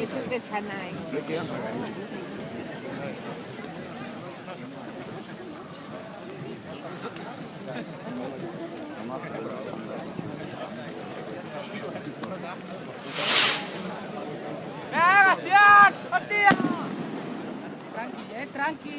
Eso te sana ahí. Bastián! ¡Hostia! Tranqui, tranqui.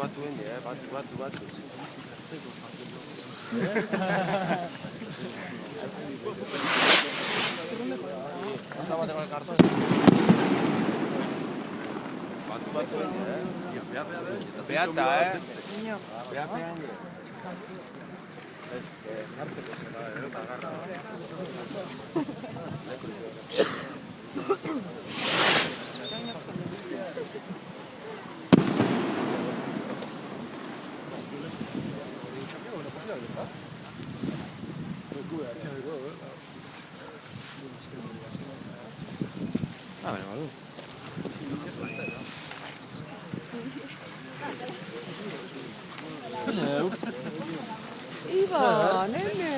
Batu ini ya, batu. Batu ini ya. Beata Beata ini. Ah, bueno, algo. Iba, nene.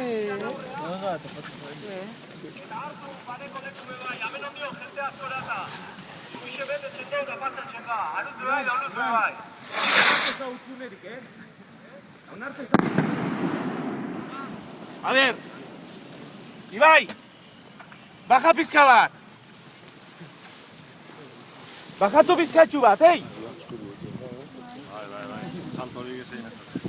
A ver, Ibai, baja pizka bat. Bajatu pizkatxu bat, ei! Bai. Salto hori gezein ez.